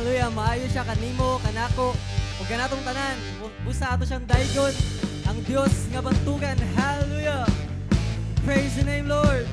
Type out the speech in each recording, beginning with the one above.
Hallelujah. Maayo siya kanimo, kanako. Ug kanatong tanan. Busa ato siyang daygon. Ang Dios nga bantugan. Hallelujah. Praise the name, Lord.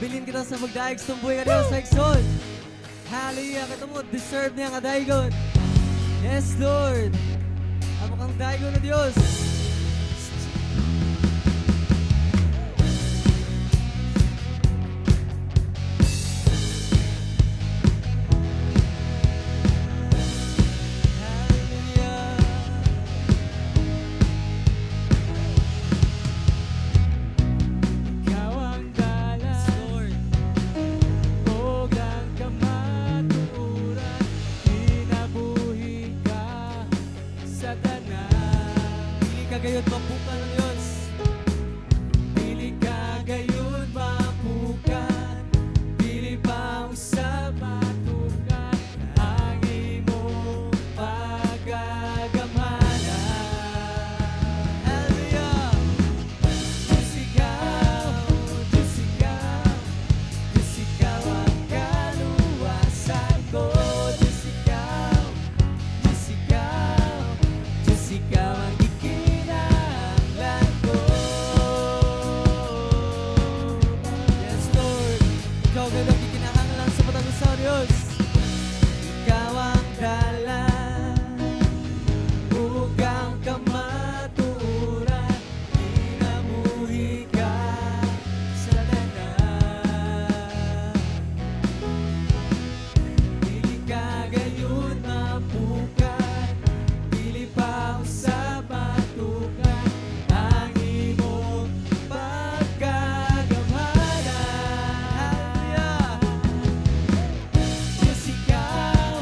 Bilin kita sa magdaig sa tumbuhay ka Diyos sa Ikson. Hallelujah, kita mo, deserve niya nga daigon. Yes, Lord. Amo kang daigon na Diyos. Kagayod mapukan ng Diyos. Dili kagayod mapukan, dili pa usab matukan ang imong pagagamanan. Hallelujah. Diyos ikaw, Diyos ikaw, Diyos ikaw ang kaluwasan ko. Diyos ikaw, Diyos ikaw, Diyos ikaw ang Diyos, ikaw ang dalan, ugang kamaturan, inamuhi ka sa tanan. Dili ka gayon mapukan, dili pa usab matukan ang imong pagkagamanan. Diyos ikaw,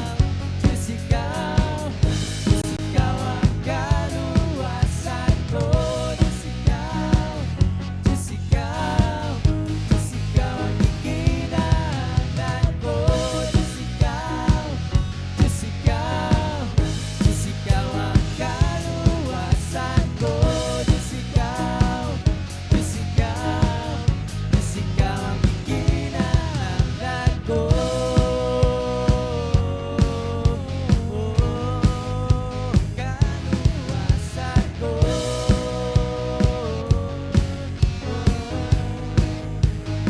Diyos ikaw, Diyos ikaw ang kaluwasan ko. Diyos ikaw, Diyos ikaw, Diyos ikaw ang ikinahanglan ko. Diyos ikaw, Diyos ikaw, Diyos ikaw ang kaluwasan ko. Diyos ikaw, Diyos ikaw, Diyos ikaw ang ikinahanglan ko. Kaluwasan ko.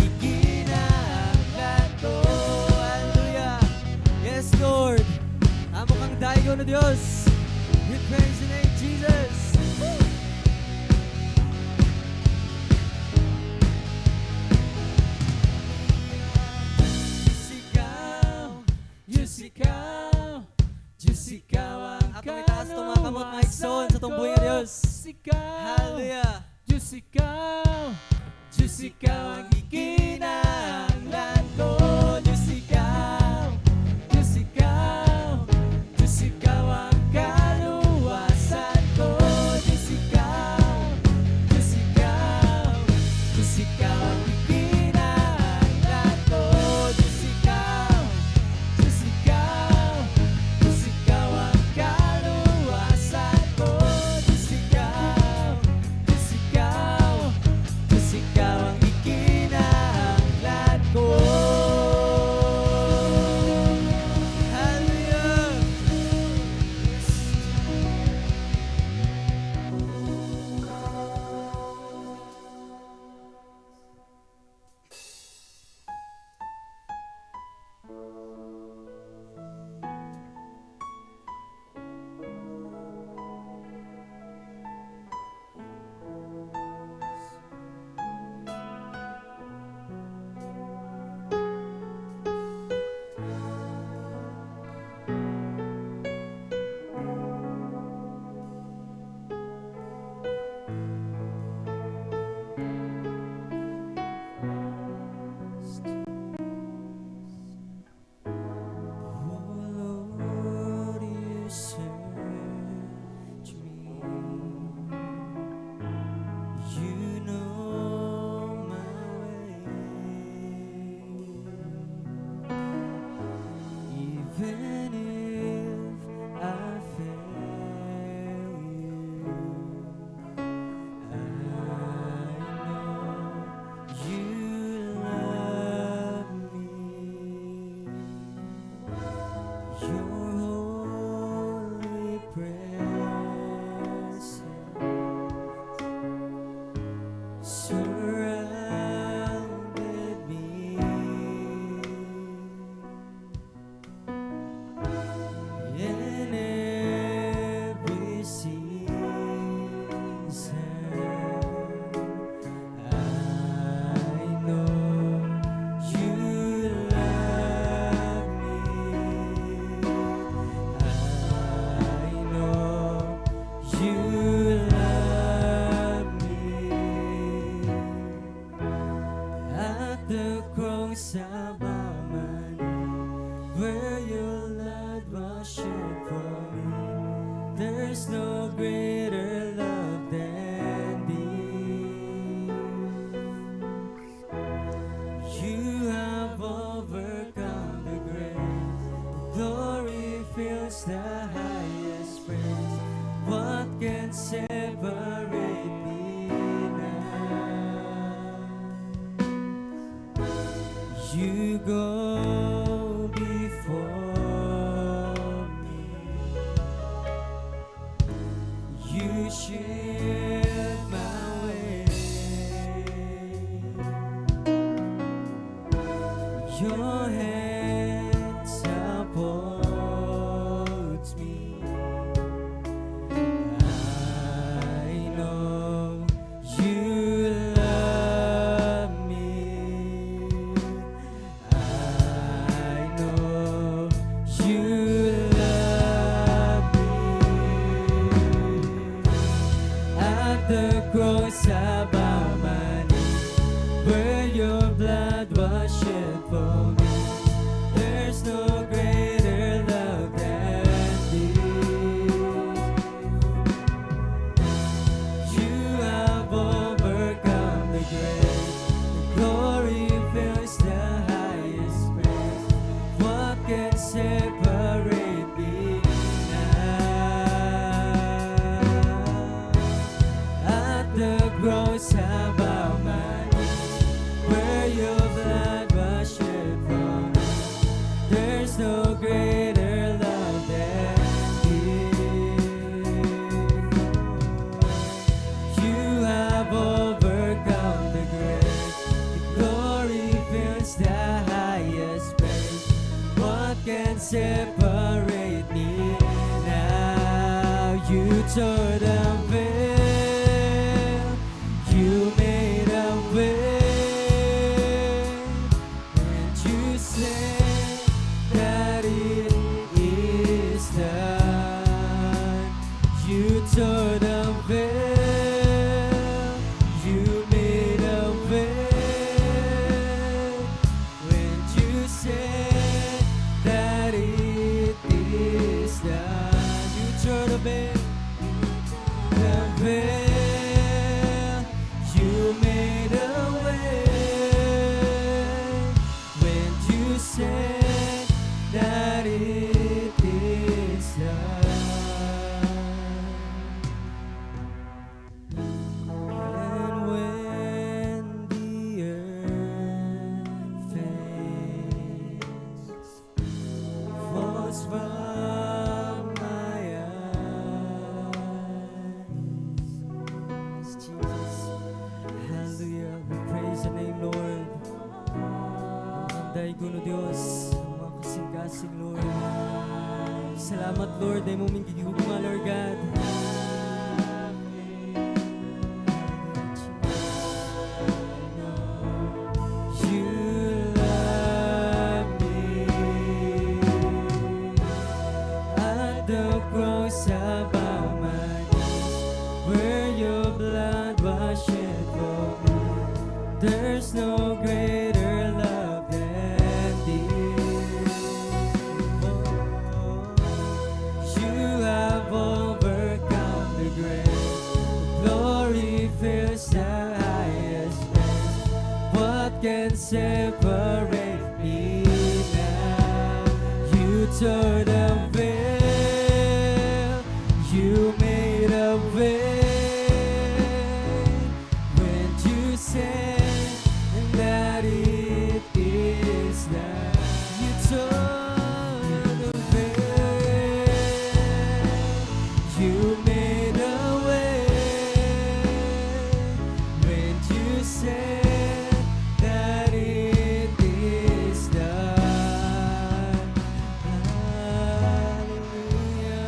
Ikinahanglan ko. Hallelujah. Yes, Lord. Amo kang daigo na Diyos. We praise the name, Jesus. Diyos ikaw, Diyos ikaw, Diyos ikaw ang Ato itaas tumakamot mga igsoon sa tumbuhay nga Diyos. Hallelujah. Diyos ikaw, Diyos ikaw ang ikinahanglan ko. Diyos ikaw, Diyos ikaw, Diyos ikaw ang kaluwasan ko. Diyos ikaw, Diyos ikaw, Diyos ikaw ang ikinahanglan ko. Diyos ikaw, Diyos ikaw, Diyos ikaw ang kaluwasan ko. Diyos ikaw, Diyos ikaw, Diyos ikaw ang ikinahanglan There's no greater love than this. You have overcome the grave. Glory fills the highest praise. What can separate me now? You go before me. You shield my way. Your hand supports me. I know you love me. I know you love me. At the cross I bow my knee, where your blood was shed for me. There's no greater love than this. You have overcome the grave. The glory fills the highest praise. What can separate me now? At the cross I bow my knees, where your blood was shed for me. There's no greater love than this. You have overcome the grave. The glory fills the highest praise. What can separate me now? You tore the veil. You made a way. And you said that it is done. You tore the veil. You made a way. When you said that it is done. You tore the veil. The veil. You made a way. When you said that it is done. And when the earth fades, falls from my eyes. Jesus, hallelujah, we praise the name, Lord. Dahil kuno Diyos, mga kasing-kasing, Lord. Salamat, Lord, dahil mo ming gigugma, Lord God. You love me. At the cross I bow my knees, where your blood was shed for me. There's no greater love than this. You have overcome the grave. Glory fills the highest place. What can separate me now? You tore the veil. You made a way. When you said that it is done. You tore the veil. You made a way. When you said that it is done. Hallelujah.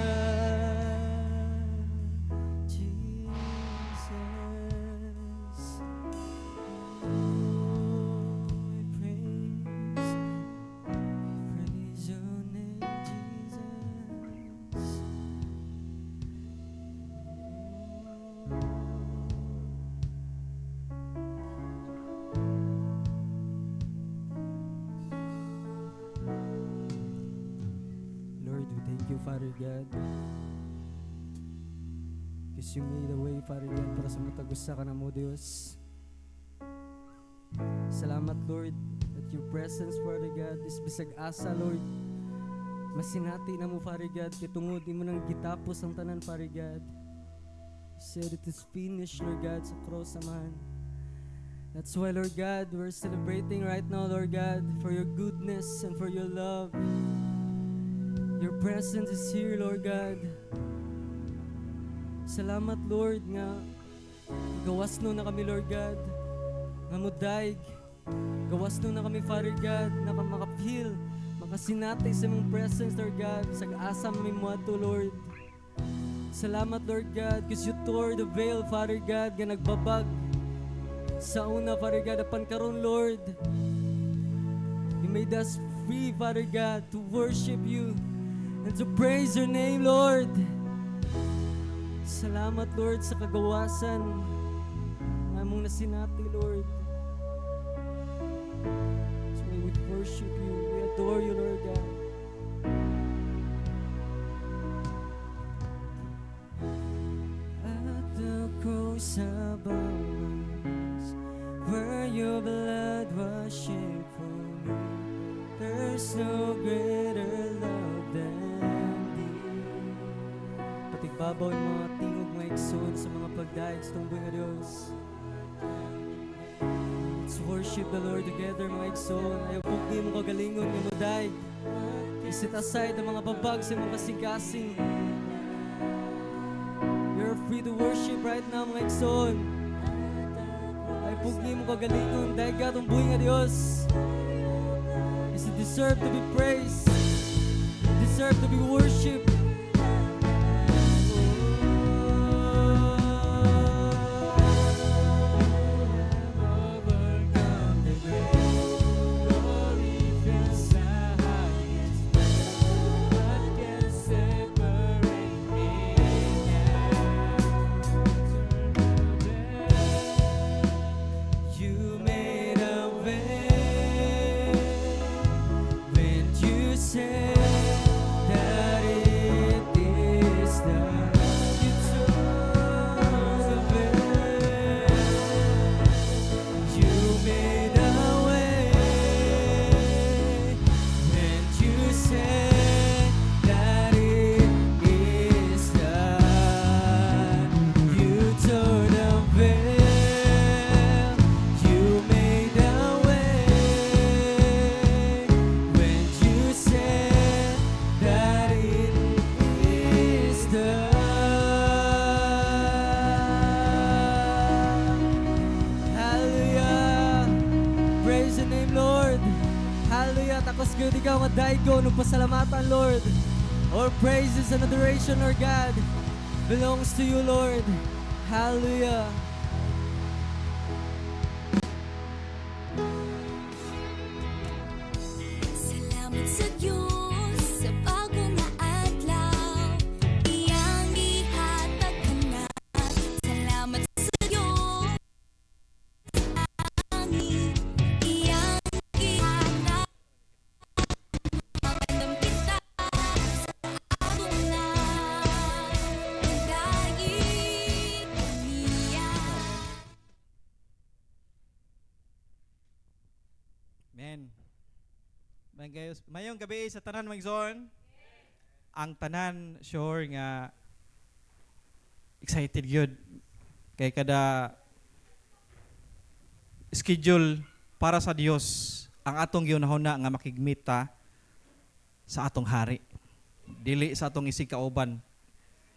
Jesus. Oh, we praise your name, Jesus. Lord, we thank you, Father God. because you made a way, Father God, para sa matagusa ka na mo, Diyos. Salamat, Lord, that your presence, Father God, is bisag asa, Lord. Masinati na mo, Father God, kitungod mo nang gitapos ang tanan, Father God. You said it is finished, Lord God, sa cross, Aman. That's why, Lord God, we're celebrating right now, Lord God, for your goodness and for your love. Your presence is here, Lord God. Salamat, Lord, nga gawas no na kami, Lord God, nga mudaig. Gawas no na kami, Father God, na makapil, makasinati sa mong presence, Lord God, sa asam may muato, Lord. Salamat, Lord God, because you tore the veil, Father God, nga nagbabag sa una, Father God, apan karon, Lord. You made us free, Father God, to worship you and to praise your name, Lord. Salamat, Lord, sa kagawasan na mong nasinati, Lord. So may we worship you, we adore you, Lord God. At the cross above where your blood was shed for me, there's no greater love than thee. Patigbabaw yung mga tingog, mga igsoon sa mga pagdaig sa tumboy nga Diyos. Let's worship the Lord together, mga igsoon. Ayaw pugi mo kagalingon nga mudaig. Isit aside ang mga babag sa mga kasing-kasing. You're free to worship right now, mga igsoon. Pugi mo kagalingon dahil gatong buhay nga Diyos is it deserve to be praised, deserve to be worshipped. Takos good ikaw nga daigo nung pasalamatan, Lord. All praises and adoration, Lord God, belongs to you, Lord. Hallelujah. Salamat sa Diyos sa bago nga adlaw, iyang ihatag ka na. Salamat sa Diyos ang iyang ihatag. Magandang kita sa akong dagit niya. Amen. Mayong gabi sa tanan mga igsoon. Ang tanan sure nga excited gyud kay kada schedule para sa Dios ang atong ginahuna nga makigmita sa atong hari. Dili sa atong isig kauban.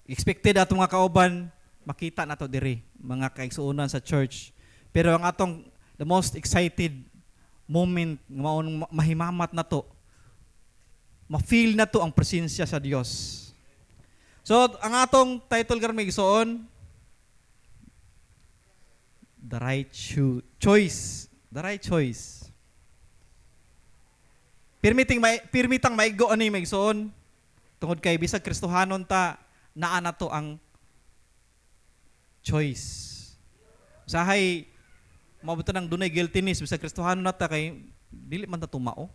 Expected atong mga kauban makita nato diri mga kaigsuonan sa church. Pero ang atong the most excited moment nga maong mahimamat na to, ma-feel na to ang presensya sa Dios. So, ang atong title karon may igsoon, The Right Choice. The Right Choice. Pirmitang maigo ani may igsoon, tungod kay bisag Kristohanon ta, naa na to ang choice. Usahay, mabuto nang dunay guiltiness bisag Kristohanon na ta kay dili man ta tumao.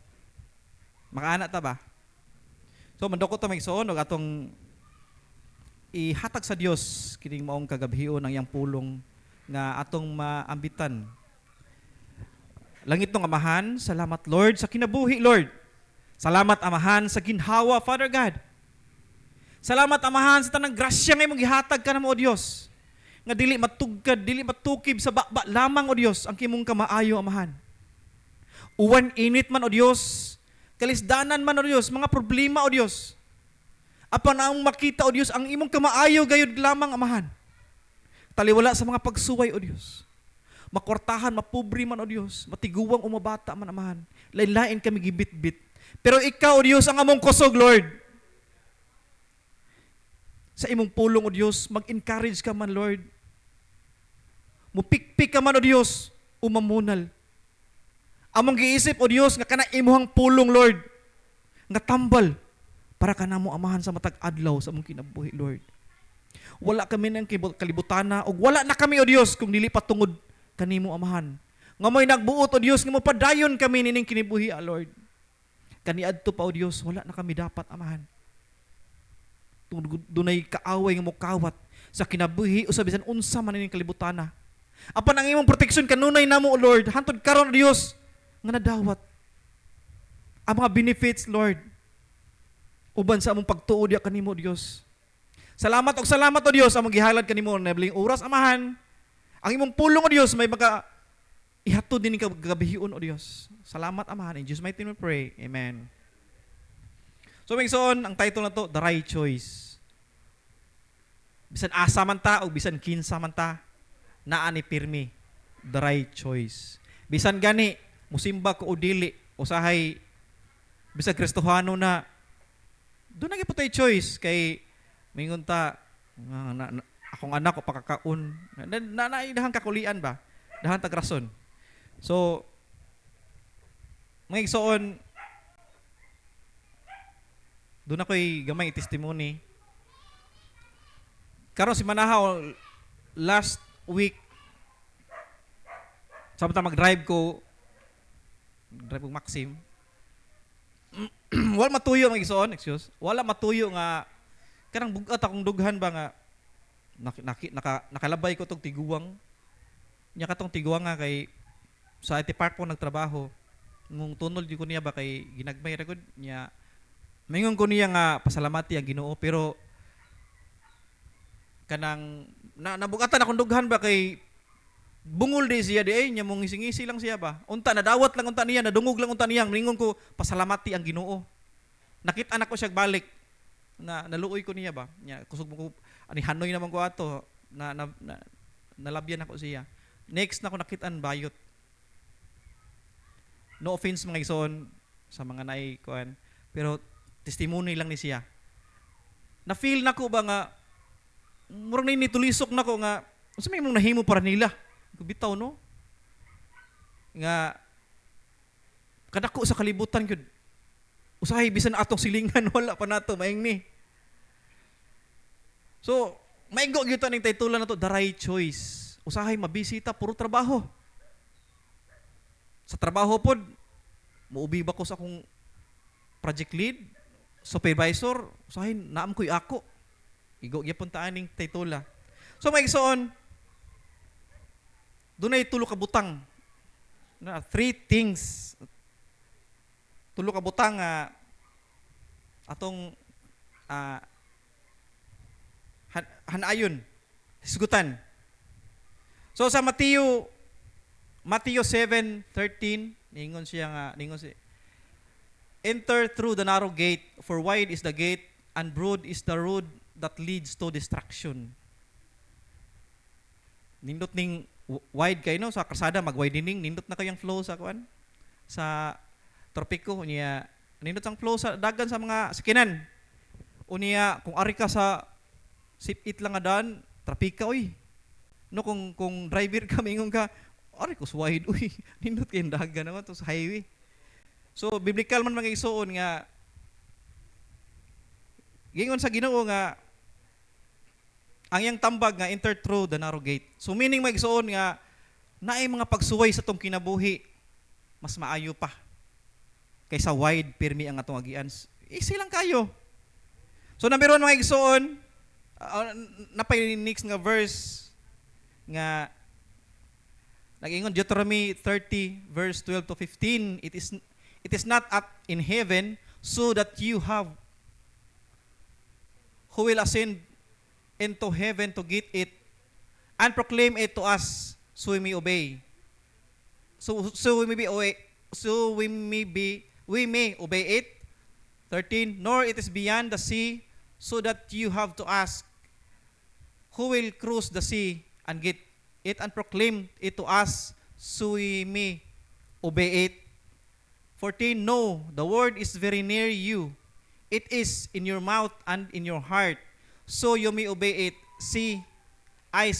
Makaana ta ba? So mandoko ta magsuon og atong ihatag sa Dios kining maong kagabhion ang iyang pulong nga atong maambitan. Langit ng Amahan, salamat Lord sa kinabuhi Lord. Salamat Amahan sa ginhawa Father God. Salamat Amahan sa tanang grasya nga imong gihatag kanamo o Dios. Nga dili matugkad, dili matukib sa bakba lamang o Dios ang kimong kamaayo Amahan. Uwan init man o Dios, kalisdanan man o Dios, mga problema o Dios. Apan ang makita o Dios ang imong kamaayo gayud lamang Amahan. Taliwala sa mga pagsuway o Dios. Makwartahan, mapobre man o Dios, matiguwang umabata man Amahan. Lain-lain kami gibit-bit. Pero ikaw o Dios ang among kusog Lord. Sa imong pulong o Dios, mag-encourage ka man Lord. Mupikpik ka man o Dios, umamunal. Among giisip o Dios nga kana imuhang pulong Lord, nga tambal para kanamo Amahan sa matag adlaw sa among kinabuhi Lord. Wala kami ng kalibutana o wala na kami o Dios kung dili patungod kanimo Amahan. Nga may nagbuot o Dios nga mapadayon kami nining kinibuhi Lord. Kaniadto pa o Dios, wala na kami dapat Amahan. Dunay kaaway nga mukawat sa kinabuhi o sa bisan unsa man nining kalibutana. Apan ang imong proteksyon kanunay namo o Lord, hantod karon o Dios nga nadawat ang mga benefits Lord uban sa among pagtuo diha kanimo Dios. Salamat o salamat o Dios among gihalad kanimo na nabling oras Amahan. Ang imong pulong o Dios may maka ihatod din ka gabihon o Dios. Salamat Amahan. In Jesus' mighty name we pray. Amen. So migsoon, ang title na to, The Right Choice. Bisan asa man ta o bisan kinsa man ta, naa ni pirmi. The right choice. Bisan gani, musimba ko o dili, usahay, bisan Kristohano na, doon na tayo choice kay mingon ta, akong anak o pakakaon. Dahan kakulian ba? Dahan tagrason. So, mga igsoon, doon ako'y gamay testimony. Karon si Manahaw, last week, samtang mag-drive ko Maxim, wala matuyo mga igsoon, excuse. Wala matuyo nga, kanang bugat akong dughan ba nga, nakalabay ko tong tiguwang. Nya katong tiguwang nga kay sa IT Park po nagtrabaho. Nung tunol di ko niya ba kay ginagmay ra gud nya. Mingon ko niya nga pasalamati ang Ginoo pero kanang nabugatan akong dughan ba kay bungol di siya di ay nya mong ngisi lang siya ba. Unta nadawat lang unta niya, nadungog lang unta niya. Mingon ko pasalamati ang Ginoo. Nakita anak ko siya balik na naluoy ko niya ba. Nya kusog mo ko ani hanoy naman ko ato nalabyan ako siya. Next na ko nakitaan bayot. No offense mga igsoon sa mga naay kuan, pero testimony lang ni siya. Na feel nako ba nga murag na nitulisok nako nga unsa may imong nahimo para nila. Bitaw no? Nga kadako sa kalibutan gyud. Usahay bisan atong silingan wala pa nato maing ni. So, maigo gyud ning titulan nato, The Right Choice. Usahay mabisita puro trabaho. Sa trabaho pod, muubi ba ko sa akong project lead, supervisor, usahay naam ko'y ako. Igo gyapon ta aning titula. So may igsoon, dunay tulo ka butang. Na 3 things. Tulo ka butang atong hanayon, hisgutan. So sa Mateo 7:13, ningon siya enter through the narrow gate, for wide is the gate and broad is the road that leads to destruction. Nindot ning wide kay no sa kalsada mag-widening, nindot na kayang flow sa kuan sa tropiko niya. Nindot ang flow sa dagan sa mga sakinan. Unya kung ari ka sa sip-it lang nga daan, trapika oy. No kung driver ka mingon ka, ari ko wide uy, nindot kay dagan naman to sa highway. So biblical man mga igsoon nga gingon sa Ginoo nga ang iyang tambag nga enter through the narrow gate. So meaning mga igsoon nga naay mga pagsuway sa tong kinabuhi mas maayo pa kaysa wide pirmi ang atong agian. Easy lang kayo. So number 1 mga igsoon, napay next nga verse nga nag-ingon Deuteronomy 30 verse 12 to 15, it is not up in heaven so that you have who will ascend into heaven to get it and proclaim it to us so we may obey. So we may obey it. 13, nor it is beyond the sea so that you have to ask who will cross the sea and get it and proclaim it to us so we may obey it. 14, no, the word is very near you. It is in your mouth and in your heart, so you may obey it. See, I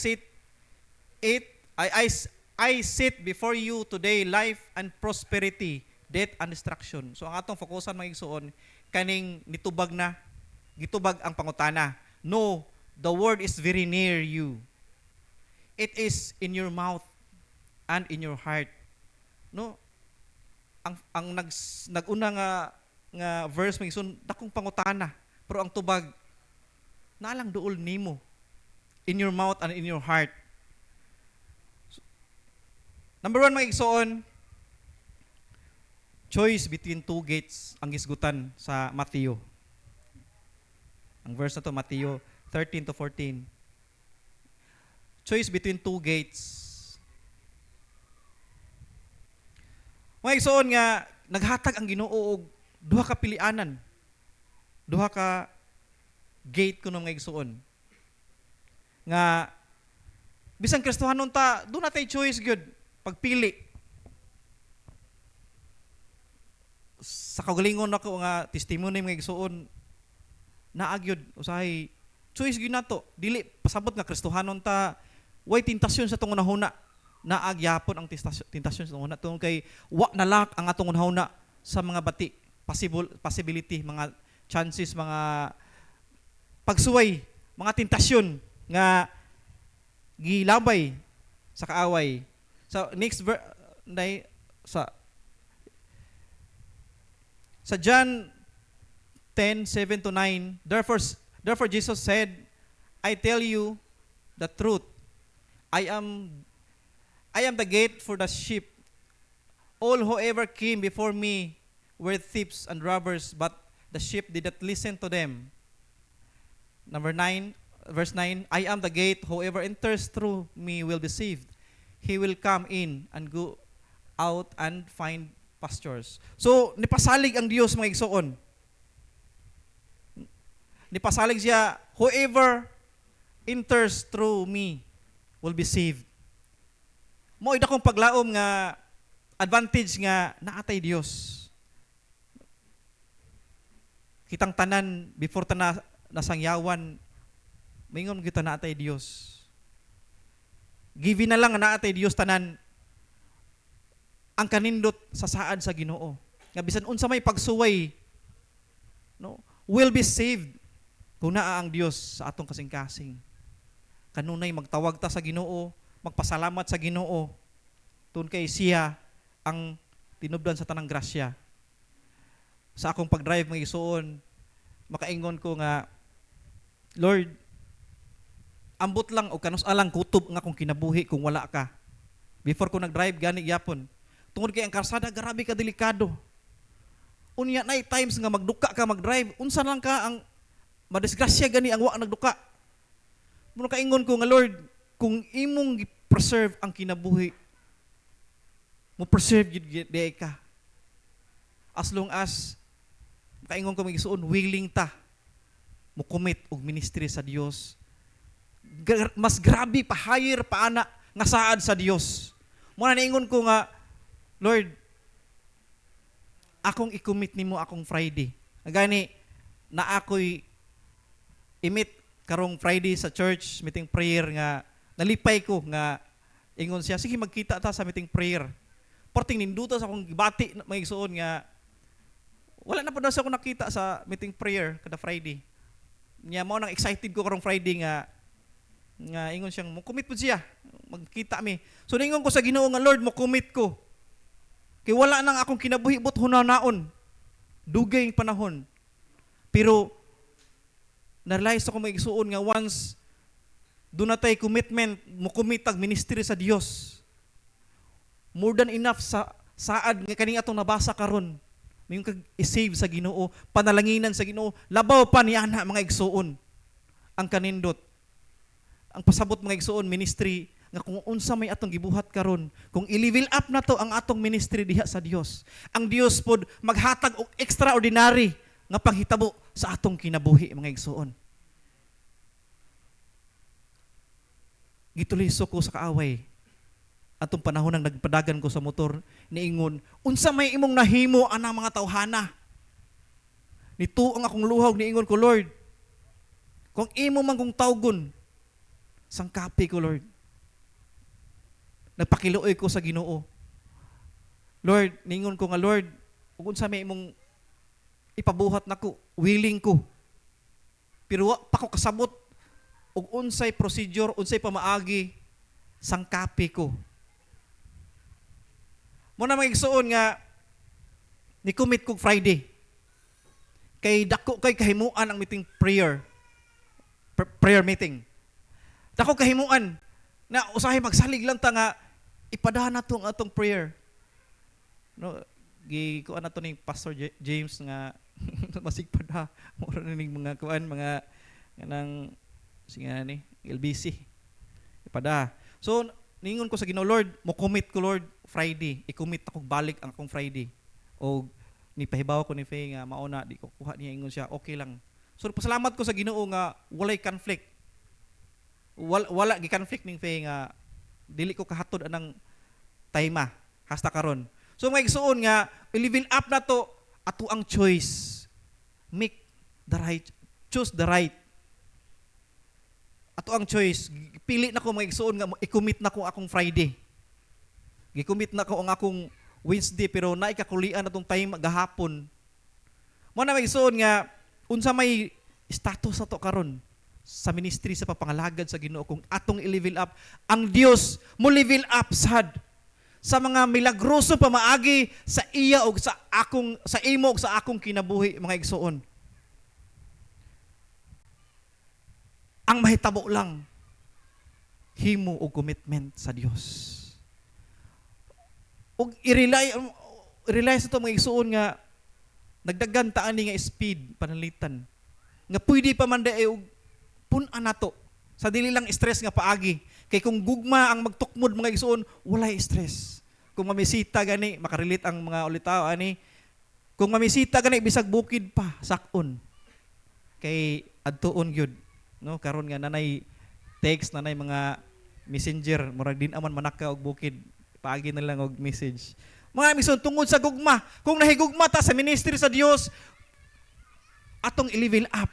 set before you today life and prosperity, death and destruction. So ang atong fokusan mga igsoon kaning gitubag ang pangutana. No, the word is very near you. It is in your mouth and in your heart. No? Ang naguna nga verse mga igsoon dakong pangutana, pero ang tubag nalang duol nimo. In your mouth and in your heart. Number 1 mga igsoon, choice between two gates ang gisgutan sa Mateo. Ang verse na to, Mateo 13 to 14. Choice between two gates. Mga igsoon nga, naghatag ang Ginoo og duha ka pilianan. Duha ka gate kuno mga igsoon. Nga, bisan Kristohanon ta, doon natay choice gyud pagpili. Sa kaugalingon nako nga testimony mga igsoon, naagyod usahay choice gyud nato, dili pasabot nga Kristohanon ta, way tentasyon sa tong unahuna. Naagyapon ang tentasyon sa tong una tungod kay wa nalak ang atong unahuna sa mga bati, possibility, mga chances, mga pagsuway, mga tentasyon nga gilabay sa kaaway. So next sa John 10:7 to 9, therefore Jesus said, I tell you the truth. I am the gate for the sheep. All whoever came before me were thieves and robbers, but the sheep did not listen to them. Verse 9, I am the gate. Whoever enters through me will be saved. He will come in and go out and find pastures. So, nipasalig ang Diyos mga igsoon. Nipasalig siya, whoever enters through me will be saved. Mo ida kong paglaom nga advantage nga naatay Dios. Kitang tanan before ta nasangyawan, maingon kita naatay Dios. Given na lang nga naatay Dios tanan ang kanindot sa saad sa Ginoo. Nga bisan unsa may pagsuway, no, will be saved kung naa ang Dios sa atong kasing-kasing. Kanunay magtawag ta sa Ginoo, magpasalamat sa Ginoo tungod kay siya ang tinubdan sa tanang grasya. Sa akong pag-drive mga igsoon, makaingon ko nga, Lord, ambot lang o kanus alang kutob nga kung kinabuhi kung wala ka. Before ko nag-drive gani gyapon. Tungod kay ang karsada grabe ka delikado. Unya na times nga magduka ka mag-drive, unsa lang ka ang madisgrasya gani ang wa nagduka. Muna kaingon ko nga Lord, kung imong preserve ang kinabuhi, mo preserve yun di ka. As long as, kaingon ko mag-isuon, willing ta, mo commit og ministry sa Dios. Mas grabe pa, higher pa ana, nga saad sa Dios. Muna naingon ko nga, Lord, akong i-commit nimo akong Friday. Gani, na ako'y imit karong Friday sa church, meeting prayer nga, nalipay ko nga ingon siya, sige magkita ta sa meeting prayer. Porting ninduta sa akong gibati may igsoon nga wala na pa daw sa akong nakita sa meeting prayer kada Friday. Nya mao nang excited ko karong Friday nga ingon siyang mo commit pud siya, magkita mi. So ningon ko sa Ginoo nga Lord, mo commit ko. Kay wala nang akong kinabuhi but hunanaon. Dugay ang panahon. Pero Na-realize ako mga igsuon nga once doon na tayo commitment, mo kumitag ministry sa Dios. More than enough sa saad nga kaning atong nabasa karon. Mayong kag i-save sa Ginoo, panalanginan sa Ginoo, labaw pa ni ana mga igsuon. Ang kanindot. Ang pasabot mga igsuon ministry nga kung unsa may atong gibuhat karon, kung i-level up na to ang atong ministry diha sa Dios. Ang Dios pod maghatag og extraordinary nga panghitabo sa atong kinabuhi mga igsuon. Gituliso ko sa kaaway. Atong panahon nang nagpadagan ko sa motor, niingon, unsa may imong nahimo anang mga tawhana? Nito ang akong luhaw, niingon ko, Lord, kung imo man kong tawgon, sangkapi ko, Lord. Nagpakiluoy ko sa Ginoo. Lord, niingon ko nga, Lord, kung unsa may imong ipabuhat nako, willing ko. Pero wa pa ko kasabot, ug unsay procedure, unsay pamaagi, sangkapi ko. Muna magigsuon nga, ni-commit kong Friday. Kay dako kay kahimuan ang meeting prayer. Prayer meeting. Dako kahimuan na usahay magsalig lang ta nga ipadahan nato ang atong prayer. No, kuan nato ning Pastor James nga masigpad ha. Mura na ning mga kuan mga kanang singa ni LBC. Ipada. So ningon ko sa Ginoo, Lord, mo commit ko Lord Friday. I-commit ako balik ang akong Friday. O ni pahibaw ko ni Faye nga mauna di ko kuha niya ingon siya, okay lang. So pasalamat ko sa Ginoo nga walay conflict. Wala gi conflict ning Faye nga dili ko kahatod anang tayma hasta karon. So mga igsuon nga i-level up na to ato ang choice. Make the right, choose the right. Ato ang choice. Pili na ko mga igsuon nga i-commit na ko akong Friday. Gi-commit na ko ang akong Wednesday pero naikakulian atong time gahapon. Mo na magsuon nga unsa may status ato karon sa ministry sa papangalagad sa Ginoo kung atong i-level up ang Dios mo level up sad sa mga milagroso pamaagi sa iya og sa akong sa imo og sa akong kinabuhi mga igsuon. Ang mahitabo lang himo og commitment sa Dios. Og i-rely sa ito mga igsuon nga nagdagan ta ani nga speed panalitan nga pwede pa man day og pun-an nato sa dili lang stress nga paagi kay kung gugma ang magtukmod mga igsuon walay stress. Kung mamisita gani makarelate ang mga ulitaw ani kung mamisita gani bisag bukid pa sakon kay adtuon gyud no karon nga nanay text nanay mga messenger murag din aman manaka og bukid paagi na lang og message. Mga mison tungod sa gugma, kung nahigugma ta sa ministry sa Dios, atong i-level up.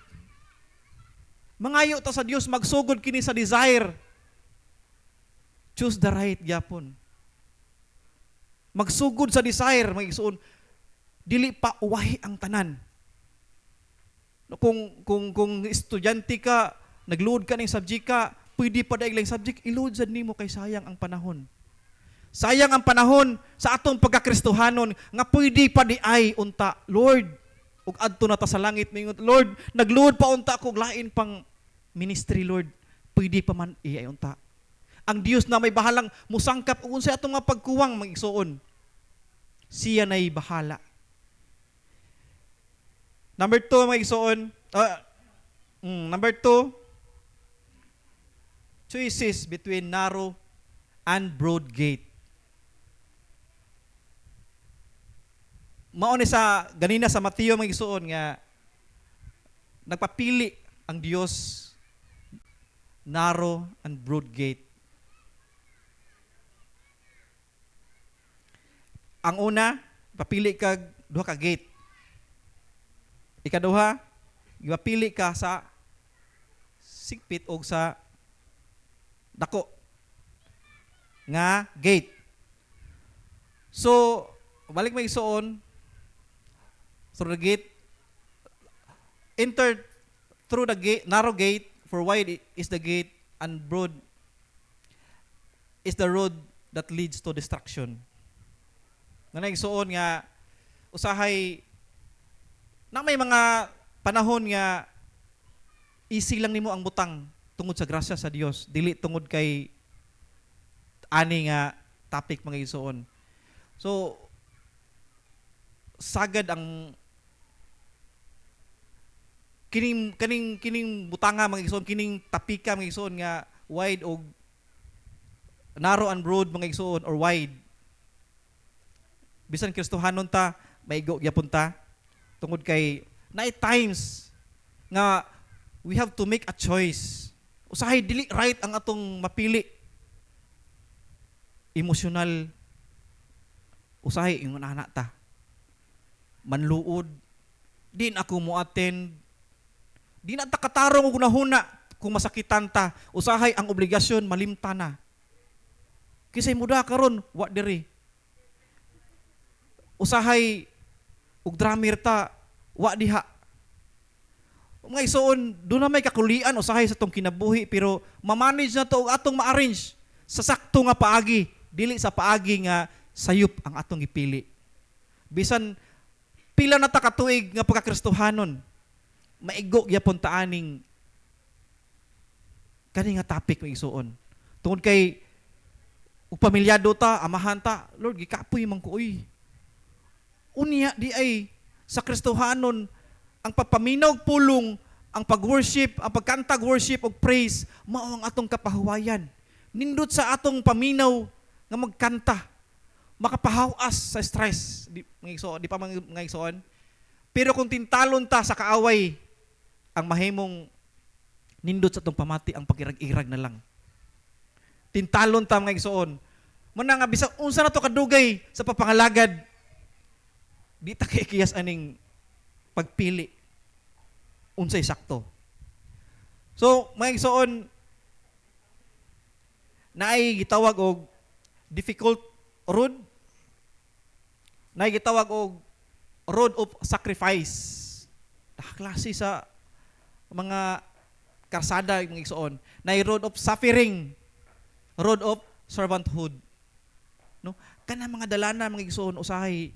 Mangayo ta sa Dios magsugod kini sa desire. Choose the right gyapon. Magsugod sa desire, magigsuon dili pa uwahi ang tanan. Kung estudyante ka, nagload ka ning subject ka, pwede pa daig lang subject, i-load sad nimo kay sayang ang panahon. Sayang ang panahon sa atong pagkakristohanon nga pwede pa di ay unta, Lord, ug adto na ta sa langit mingon, Lord, nagluod pa unta kog lain pang ministry, Lord, pwede pa man ay unta. Ang Dios na may bahalang musangkap ug unsay atong nga pagkuwang magigsuon. Siya nay bahala. Number 2 magigsuon, number 2, choices between narrow and broad gate. Mao ni sa ganina sa Mateo may gisuon nga nagpapili ang Dios narrow and broad gate. Ang una, papili kag duha ka gate. Ikaduha, gipapili ka sa sigpit og sa dako nga gate. So, balik may gisuon through the gate, enter through the gate, narrow gate, for wide is the gate, and broad is the road that leads to destruction. Nga nagsuon nga, usahay, na may mga panahon nga, easy lang nimo ang butang tungod sa grasya sa Dios, dili tungod kay ani nga topic mga igsoon. So sagad ang kining butanga mga igsoon, kining tapika mga igsoon nga wide og narrow and broad mga igsoon or wide. Bisan Kristohanon ta, maigo gyapon ta tungod kay naay times nga we have to make a choice. Usahay dili right ang atong mapili. Emotional usahay ingon ana ta. Manluod din ako mo attend. Di na ta katarong og nahuna kung masakitan ta. Usahay ang obligasyon malimta na. Kisay muda karon wa diri. Usahay og drummer ta wa diha. Mga igsoon, doon na may kakulian usahay sa tong kinabuhi pero mamanage na to og atong ma-arrange sa sakto nga paagi, dili sa paagi nga sayop ang atong ipili. Bisan pila na ta katuig nga pagkakristohanon, maigo gyapon ta aning kani nga topic mga igsoon. Tungod kay ug pamilyado ta, amahan ta, Lord gikapoy man ko uy. Unya di ay sa Kristohanon ang pagpaminaw pulong, ang pag-worship, ang pagkantag worship o praise, mao ang atong kapahuwayan. Nindot sa atong paminaw nga magkanta, makapahawas sa stress. Di pa mga igsoon. Pero kung tintalon ta sa kaaway, ang mahimong nindot sa atong pamati ang pagirag-irag na lang. Tintalon ta mga igsoon. Muna nga bisag unsa na to kadugay sa papangalagad. Di ta kay kiyas aning pagpili unsay sakto. So, mga igsoon, naay gitawag og difficult road. Naay gitawag og road of sacrifice. Klase sa mga karsada mga igsoon. Naay road of suffering, road of servanthood. No? Kana mga dalana mga igsoon usahay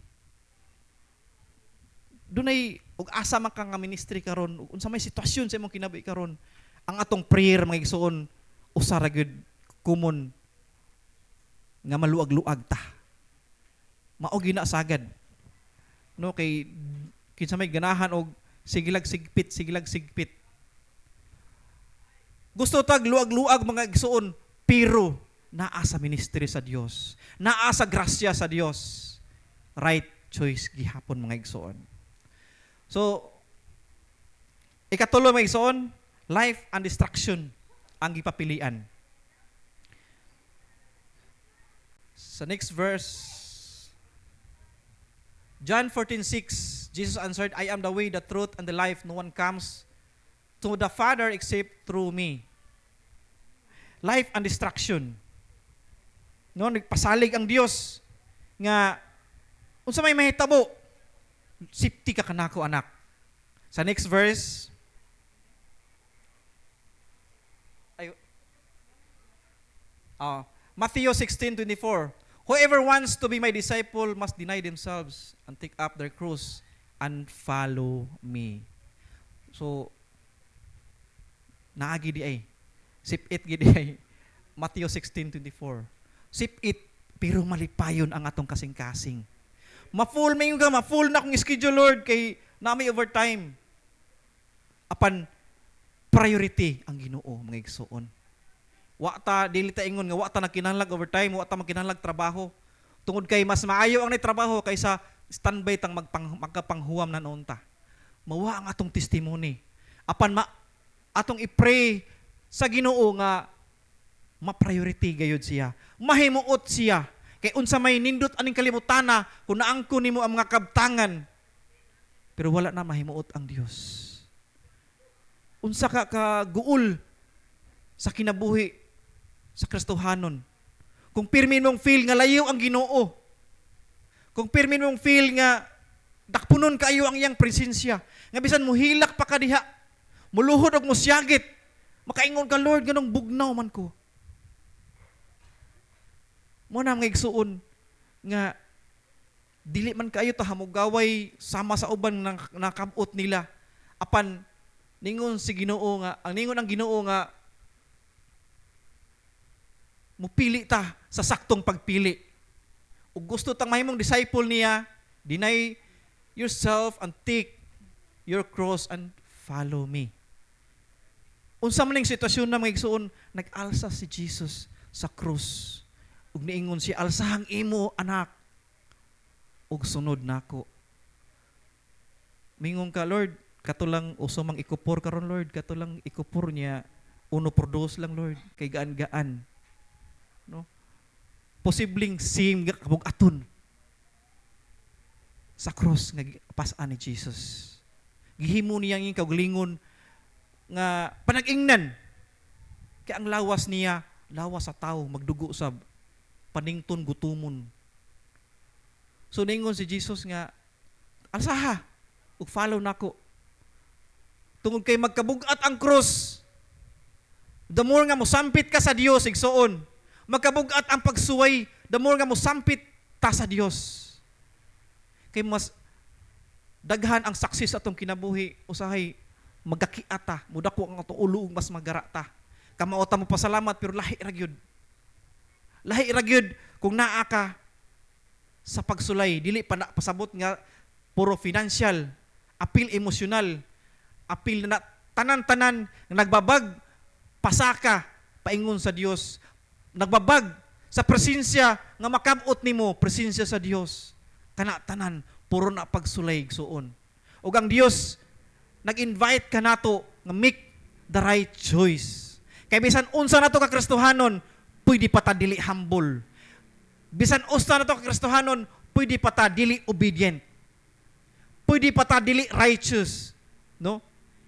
dunay ug asa man ka nga ministry karon unsa may sitwasyon sa imong kinabuhi karon ang atong prayer mga igsoon usa ra gyud common nga maluag-luag ta mao gina sagad no kay kinsa may ganahan og sigilag sigpit gusto tag luag-luag mga igsoon pero naa sa ministry sa Dios naa sa grasya sa Dios right choice gihapon mga igsoon. So, ikatulo mga igsoon, life and destruction ang gipapilian. Sa next verse, John 14:6, Jesus answered, I am the way, the truth, and the life. No one comes to the Father except through me. Life and destruction. No, nagpasalig ang Dios nga unsa may mahitabo safety ka kanako anak. Sa next verse Matthew 16:24. Whoever wants to be my disciple must deny themselves and take up their cross and follow me. So naagi di ay sip-it gidi ay Matthew 16:24. Sip-it pero malipayon ang atong kasing-kasing. Ma-full mayon ka, ma-full na akong schedule, Lord, kay nami overtime. Apan, priority ang Ginoo mga igsoon. Wa ta, dili ta ingon nga, wa ta nagkinahanglag overtime, wa ta magkinahanglag trabaho. Tungod kay mas maayo ang trabaho kaysa standby tang magkapanghuwam na noon ta. Mawa ang atong testimony. Apan, atong i-pray sa Ginoo nga, ma-priority gayud siya. Mahimuot siya. Kay unsa may nindot aning kalimutana kung naangko nimo ang mga kabtangan pero wala na mahimuot ang Dios. Unsa ka kaguol sa kinabuhi sa Kristohanon. Kung pirmi mong feel nga layo ang Ginoo. Kung pirmi mong feel nga dakpunon kaayo ang iyang presensya. Nga bisan mohilak pa ka diha. Muluhod og mosyagit. Makaingon ka, Lord, ganong bugnaw man ko. Muna mga igsuon nga dili man kayo ta hamugaway sama sa uban ng nakamot nila apan Ningon si Ginoo nga, ang ningon ang Ginoo nga, mupili ta sa saktong pagpili. Ug gusto tang mahimong disciple niya, deny yourself and take your cross and follow me. Unsa man ning sitwasyon na mga igsoon, nag-alsa si Jesus sa krus. Ug niingon siya, alsahang imo anak, ug sunod nako. Mingon ka, Lord, katulang uso mang ikupor karon Lord, katulang ikupor niya 1/2 lang Lord, kay gaan-gaan. No? Posibleng sim nga kabug-aton sa cross nga pas-an ni Jesus. Gihimo niya ang kaugalingon nga panag-ingnan kay ang lawas niya, lawas sa tao, magdugo sa panington gutumon. So ningon si Jesus nga, alsaha, ug follow nako. Tungod kay magkabug-at ang cross, the more nga mosampit ka sa Dios, igsoon, magkabug-at ang pagsuway, the more nga mosampit ta sa Dios. Kay mas daghan ang saksis atong kinabuhi, usahay magkakiata, mudako ang atong ulo ug mas magarata. Kamaota mo pasalamat pero lahi ra gyud. Lahi ra gyud kung naa ka sa pagsulay, dili pa na pasabot nga puro financial, apil emosyonal, apil na tanan-tanan nagbabag pasaka paingon sa Dios. Nagbabag sa presensya nga makabot nimo, presensya sa Dios. Tanan puro na pagsulay suon. Ug ang Dios nag-invite ka nato nga make the right choice. Kay bisan unsa nato ka Kristohanon, pwede pa ta dili humble. Bisan unsa nato ka Kristohanon, pwede pa ta dili obedient. Pwede pa ta dili righteous, no?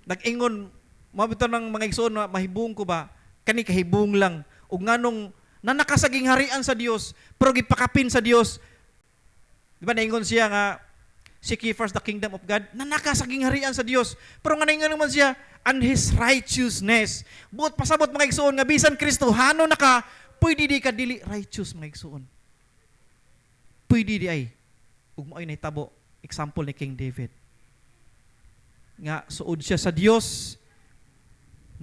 Nag-ingon mabito ng mga igsoon na mahibong ko ba kani kahibong lang ug nganong nanakasaging harian sa Dios pero gipakapin sa Dios. Di ba naingon siya nga seek ye first the kingdom of God, nanakasaging harian sa Dios. Pero nga naingon naman siya and His righteousness. Buot pasabot mga igsoon nga bisan Kristohano na ka, pwede di ka dili righteous mga igsoon. Pwede di ay. Ug mo ay nahitabo example ni King David. Nga suod siya sa Dios,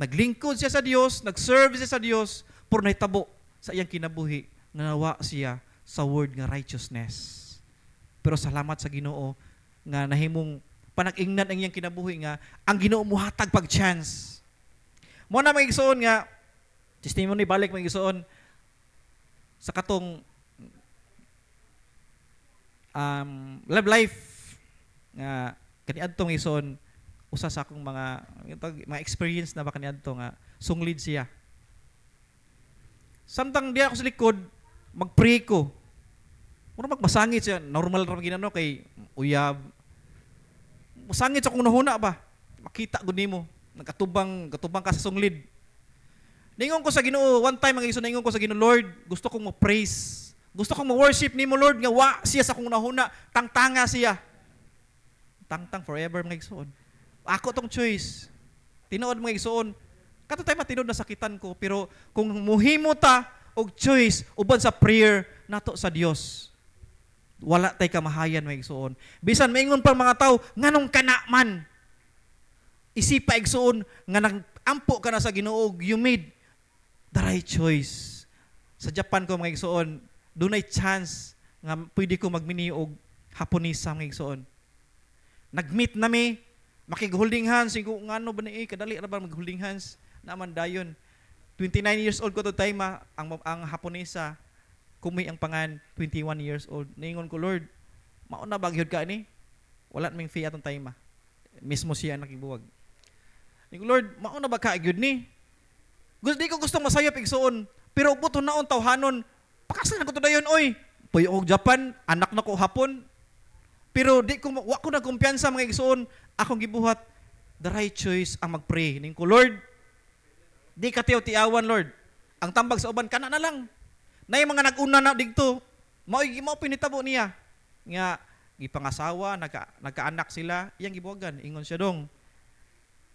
naglingkod siya sa Dios, nagserve siya sa Dios, pero nahitabo sa iyang kinabuhi nga nawa siya sa word nga righteousness. Pero salamat sa Ginoo nga nahimong panag-ingnan ang iyang kinabuhi nga ang Ginoo muhatag pag chance. Mo na mga igsoon nga testimony balik mga igsoon sa katong love life nga kaniadtong igsoon usa sa akong mga experience na ba kaniadto nga sunglid siya. Samtang di ako sa likod, mag-pray ko. Muna magmasangit siya, normal ra ginano kay uyab. Masangit sa kung nahuna ba? Makita gud nimo, katubang ka sa sunglid. Ningon ko sa Ginoo, one time mga igsoon ningon ko sa Ginoo, Lord, gusto kong mo-praise. Gusto kong mo-worship nimo, Lord, nga wa siya sa kung nahuna, tangtanga siya. Tangtang forever mga igsoon. Ako tong choice. Tinuod mga igsoon. Kato tayo matinod na sakitan ko, pero kung muhimo ta og choice uban sa prayer nato sa Dios, wala tay kamahayan mga igsoon. Bisan maingon pa mga tao, nganong kana man. Isipa igsoon nga nag-ampo ka na sa Ginoo, you made the right choice. Sa Japan ko mga igsoon, dunay chance nga pwede ko magmini og Haponesa mga igsoon. Nag-meet nami, makig-holding hands, ko ngano ba ni kadali ra ba mag-holding hands naman dayon. 29 years old ko to time ang Haponesa. Kumi ang pangan 21 years old. Ningon ko, Lord, mauna bagyod ka ni? Wala naming fee atong time. Mismo siya nakibuwag. Ningon, Lord, mauna ba ka gyud ni? Di ko gustong masayop igsoon, pero buto naon tawhanon. Pakasan ko to dayon oy. Puyo og Japan, anak na ko hapon. Pero wa ko na kumpiyansa mga igsoon, akong gibuhat the right choice ang magpray. Ningon ko, Lord, di ka tiyaw-tiyawan, Lord. Ang tambag sa uban kana na lang. Na yung mga nag-una na digto, mao pinitabo niya. Nga, gipangasawa, nagkaanak sila, iyang gibuwagan. Ingon siya dong,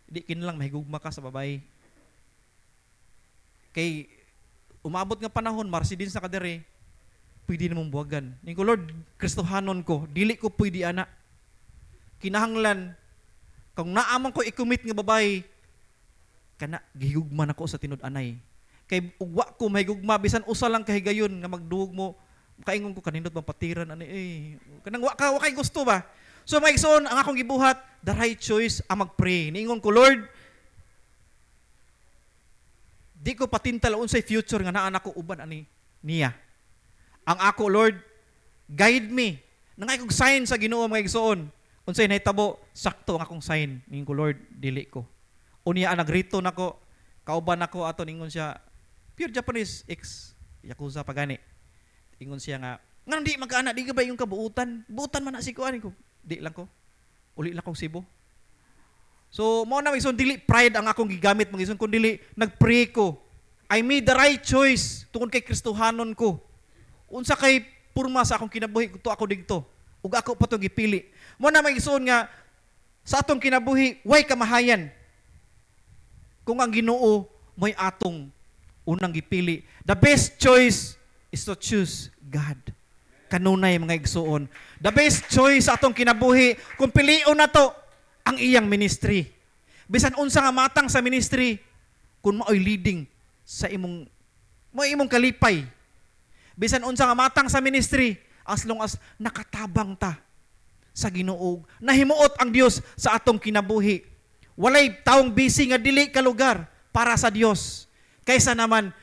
di kinlang mahigugma ka sa babae. Kay, umabot nga panahon, Mercedes na kadere, pwede namang buwagan. Ningon ko, Lord, Kristohanon ko, dili ko pwede ana. Kinahanglan, Kung naamang ko i-commit nga babae, kana gihugman ako sa tinud-anay. Kay ugwa ko mahigugma bisan usa lang kahigayon nga magduog mo kaingon ko kanindot bang patiran ani kanang wa kay gusto ba. So mga igsoon, ang akong gibuhat, the right choice ang mag-pray. Niingon ko, Lord, di ko patintal unsay future nga naa nako uban ani niya. Ang ako, Lord, guide me. Nangay kog sign sa Ginoo mga igsoon. Unsay nahitabo, sakto ang akong sign. Niingon ko, Lord, dili ko. Unya nagrito nako, kauban nako ato ningon siya, pure Japanese ex yakuza pagani. Ingon siya nga, nga di magkaana, di ka ba yung kabuutan? Buutan man na si kuan ko. Di lang ko. Uli lang kong Cebu. So, mo na magson dili pride ang akong gigamit magison kun dili nagpray ko. I made the right choice tungod kay Kristohanon ko. Unsa kay purma sa akong kinabuhi to ako digto. Ug ako pa to gipili. Mo na magison nga sa atong kinabuhi way kamahayan. Kung ang Ginoo mo'y atong unang gipili. The best choice is to choose God. Kanunay mga igsoon. The best choice sa atong kinabuhi, kung pilion na to, ang iyang ministry. Bisan unsa nga matang sa ministry, kung maoy leading sa imong kalipay. Bisan unsa nga matang sa ministry, as long as nakatabang ta sa Ginoo. Nahimuot ang Dios sa atong kinabuhi. Walay taong busy nga dili ka lugar para sa Dios. Kaysa naman,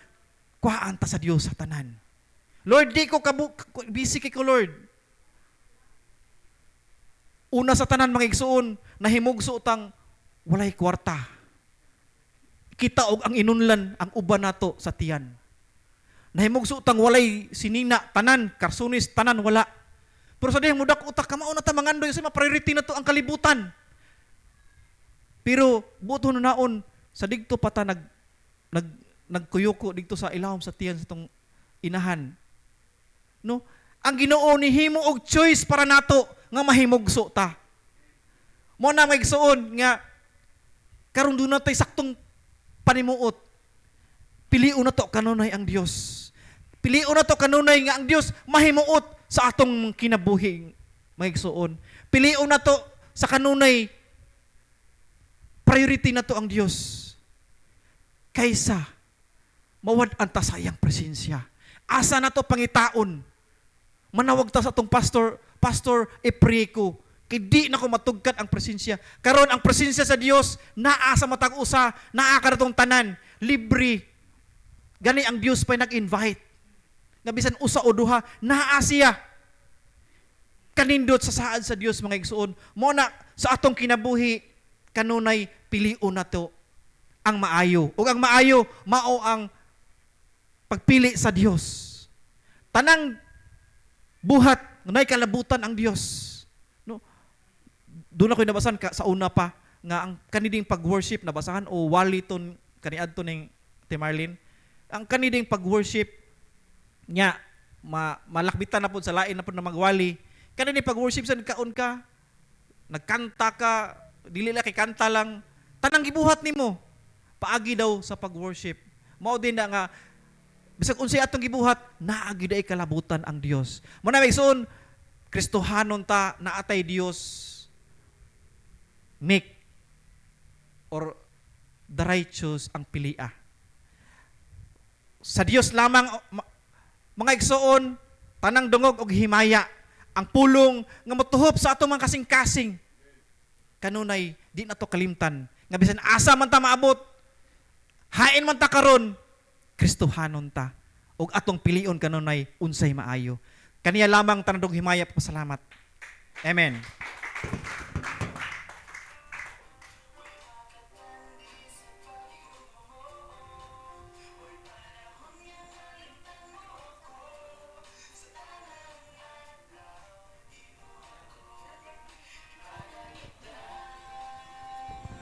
kuhaan ta sa Dios sa tanan. Lord, di ko busy kay ko, Lord. Una sa tanan, mga igsuon, nahimugso tang walay kwarta. Kita og ang inunlan, ang uban nato sa tiyan. Nahimugso tang walay sinina, tanan, karsunis, tanan, wala. Pero sa dihang mudak utak, kamao na ta mangandoy, kasi ma-priority na to ang kalibutan. Pero buto na naon, sa digto pa ta nagkuyuko digto sa ilawom sa tiyan sa tong inahan. No? Ang Ginoo ni himo og choice para nato nga mahimugso ta. Mo na magsuon nga karon do na tay saktong panimuot. Piliun na to kanunay ang Dios. Piliun na to kanunay nga ang Dios mahimuot sa atong kinabuhi. Magsuon. Piliun na to sa kanunay priority na to ang Dios. Kaysa mawad-an ta sa iyang presensya. Asa na to pangitaon. Manawag ta sa atong pastor, i-pray ko. Kay di na ko matugkad ang presensya. Karon ang presensya sa Dios naa sa matag usa, naa ka natong tanan, libre. Gani ang Dios pa nag-invite. Nga bisan usa o duha, naa siya. Kanindot sa saad sa Dios mga igsuon. Mo na sa atong kinabuhi kanunay pilion na to ang maayo. Ug ang maayo mao ang pagpili sa Dios. Tanang buhat nay kalabutan ang Dios. No? Doon ako nabasan sa una pa nga ang kaniding pag-worship nabasahan o waliton kaniadto ning Timarlin. Ang kaniding pag-worship nya malakbitan na pud sa lain na pud na magwali. Kaniding pag-worship sa kaon ka, nagkanta ka, dili lang kay kanta lang, tanang gibuhat nimo paagi daw sa pag-worship. Mao din na nga bisag unsay atong gibuhat, naagi day kalabutan ang Dios. Mo na magsuon, Kristohanon ta, naatay Dios make or the righteous ang pilia. Sa Dios lamang mga igsoon, tanang dungog og himaya, ang pulong nga motuhop sa atong mga kasing-kasing. Kanunay di na to kalimtan. Nga bisan asa man ta maabot, hain man ta karon, Kristohanon ta. Og atong pilion kanunay unsay maayo. Kaniya lamang tanadong himaya pasalamat. Amen.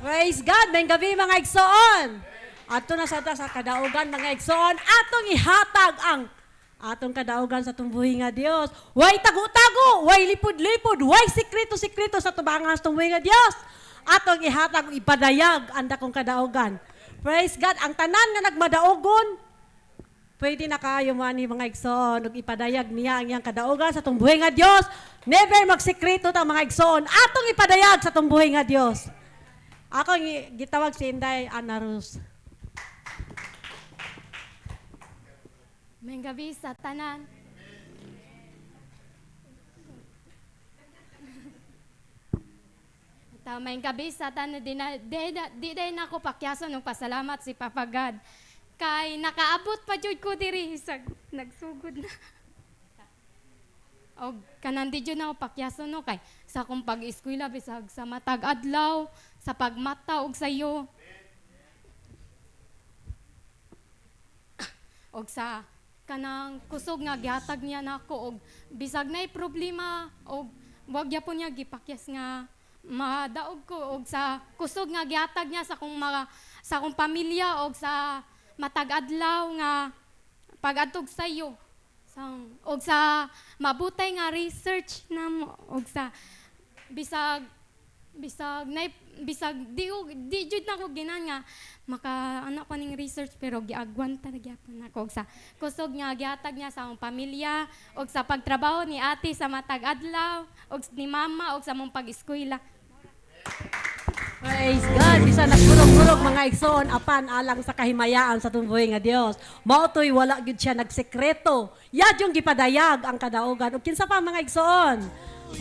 Praise God, may gabi mga igsoon. Ato na sa kadaugan mga igsoon, atong ihatag ang atong kadaugan sa tumbuhi nga Dios. Way tago-tago, way lipod-lipod, way sikreto-sikreto sa tubangan sa tumbuhi nga Dios. Atong ihatag ipadayag ang dakong kadaugan. Praise God, ang tanan nga nagmadaogon, pwede na kayo man mga igsoon, ug ipadayag niya ang iyang kadaugan sa tumbuhi nga Dios. Never magsikreto ta mga igsoon, atong ipadayag sa tumbuhi nga Dios. Ako gitawag si Inday Ana Rose. May gabi sa tanan. May gabi sa tanan, di din ako pakyaso ng pasalamat si Papa God. Kay nakaabot pa jud ko diri sa nagsugod na. Og kanan di jud na ako pakyaso no kay sa akong pag-eskwela bisag sa matag adlaw, sa pagmata og sayo. Og sa kanang kusog nga gihatag niya nako og bisag nay problema og wag gyapon niya gipakyas nga madaog ko og sa kusog nga gihatag niya sa akong pamilya og sa matag adlaw nga pagadtog sayo og sa mabutay nga research na og sa bisag di jud na ko ginan nga maka ano ko ning research pero giagwan ta gyapon ako og sa kusog nga gihatag niya sa akong pamilya og sa pagtrabaho ni ate sa matag adlaw og ni mama og sa mong pag-eskwela. Praise God. Bisa nagpurog-purog mga igsoon apan alang sa kahimayaan sa tumbuhay nga Dios. Mao toy wala gyud siya nagsekreto. Yad yung gipadayag ang kadaugan. Ug kinsa pa mga igsoon?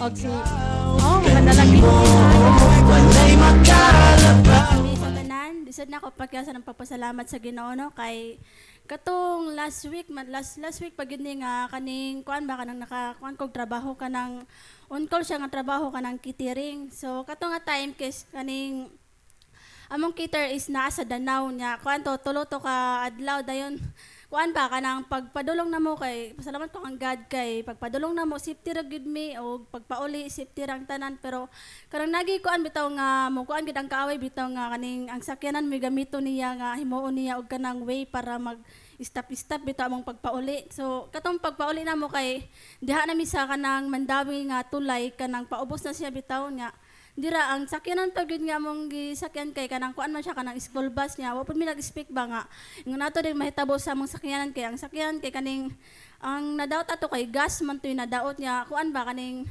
Og si mga dalagin. Kami sa tanan, disod na ako pagkasa ng pagpasalamat sa Ginoo no kay katong last week pag yun nga kaning kuan ba kanang nakakuan kog trabaho kanang on call siya nga trabaho kanang catering. So kato nga time kes kaning among cater is naa sa Danau nya kuan to tulo to ka adlaw dayon kuan ba kanang pagpadulong namo kay pasalamat ko ang God kay pagpadulong namo safety ra gud mi o pagpauli safety rang tanan pero karang nagi kuan bitaw nga mo kuan gid ang kaaway bitaw nga kaning ang sakyanan mi gamito niya nga himuon niya og kanang way para mag stop bitaw among pagpauli. So katong pagpauli namo kay diha na mi sa kanang Mandawi nga tulay kanang paubos na siya bitaw nya dira ang sakyanan pag yun nga mong gisakyan kay kanang kuan man siya kanang school bus niya wa pud mi nag-speak ba nga ingon nato din mahitabo sa among sakyanan kay ang sakyanan kay kaning ang nadaot ato kay gas man toy nadaot niya kuan ba kaning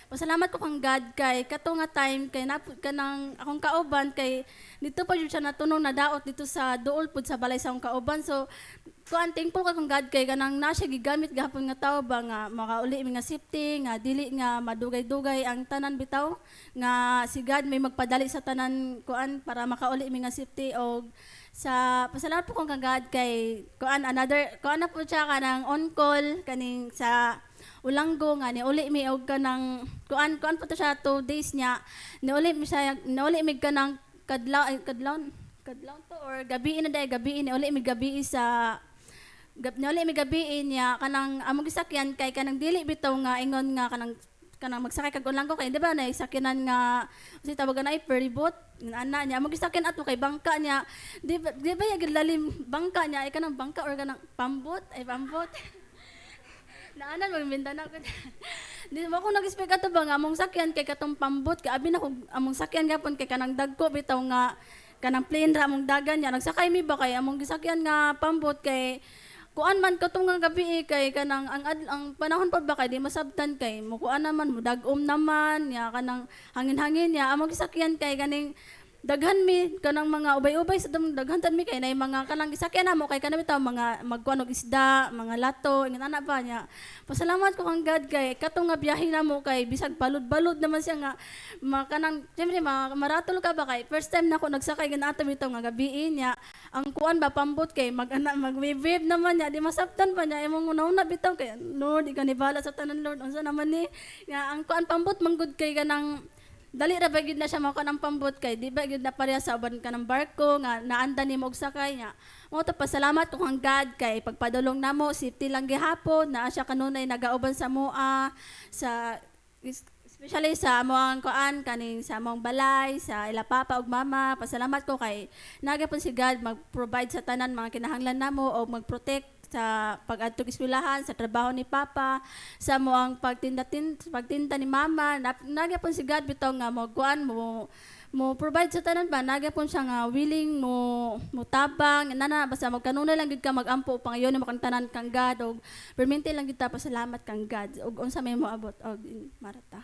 pasalamat ko kang God kay kato nga time kay kanang akong kauban kay dito pa jud siya natunog na daot dito sa duol pud sa balay sa akong kauban so kuan thankful ka kang God kay kanang na siya gigamit gahapon nga tao ba nga makauli mi nga safety nga dili nga madugay-dugay ang tanan bitaw nga si God may magpadali sa tanan kuan para makauli mi nga safety og sa pasalamat po kong kang God kay kuan na po siya kanang on call kaning sa Ulanggo nga ni uli mi og kanang kuan po to siya 2 days niya ni uli mi kanang kadlaw to or gabi na day gabi ni uli mi gabi sa uli mi gabi niya kanang among gisakyan kay kanang dili bitaw nga ingon nga kanang magsakay kag Ulanggo kay di ba na sakyanan nga si tawagan ay ferry boat ana niya among gisakyan ato kay bangka niya di ba yung lalim bangka niya ay kanang bangka or kanang pambot naanan magbinta na ko. Di mo ko nag-expect ato ba nga among sakyan kay katong pambot kay abi na ko among sakyan gapon kay kanang dagko bitaw nga kanang plane ra among dagan niya nagsakay mi ba kay among gisakyan nga pambot kay kuan man katong nga gabi kay kanang ang panahon pa ba kay di masabtan kay mo kuan naman mo dagom naman ya kanang hangin-hangin ya among gisakyan kay kaning daghan mi kanang mga ubay-ubay sa daghan tan mi kay nay mga kanang gisakyan namo kay kanami taw mga magkuan og isda, mga lato, ingana na ba niya. Pasalamat ko kang God kay katong nga biyahe namo kay bisag balod-balod naman siya nga kanang siyempre maratol ka ba kay first time nako nagsakay ganato bitaw nga gabi niya. Ang kuan ba pambot kay mag-wave naman niya di masabtan pa niya imong una bitaw kay Lord ikanibala sa tanan Lord unsa naman ni nga ang kuan pambot manggod kay kanang dali ra ba gyud na siya mako ng pambot kay di ba gyud na pareha sa uban ka ng barko nga naanda nimo og sakay nya mo to pasalamat ko kang God kay pagpadulong namo safety lang gihapon naa siya kanunay nagauban sa moa sa especially sa among kuan kaning sa among balay sa ila papa ug mama pasalamat ko kay nagapon si God mag-provide sa tanan mga kinahanglan namo o mag-protect sa pag-adtog eskwelahan, sa trabaho ni Papa, sa mo ang pagtinda ni Mama, nagyapon si God bitaw nga mo kuan mo provide sa tanan ba nagyapon siya nga willing mo tabang nana basta magkanunay lang gid ka magampo pangayon mo kang tanan kang God og permente lang gid ta pasalamat kang God og unsa may moabot og marata.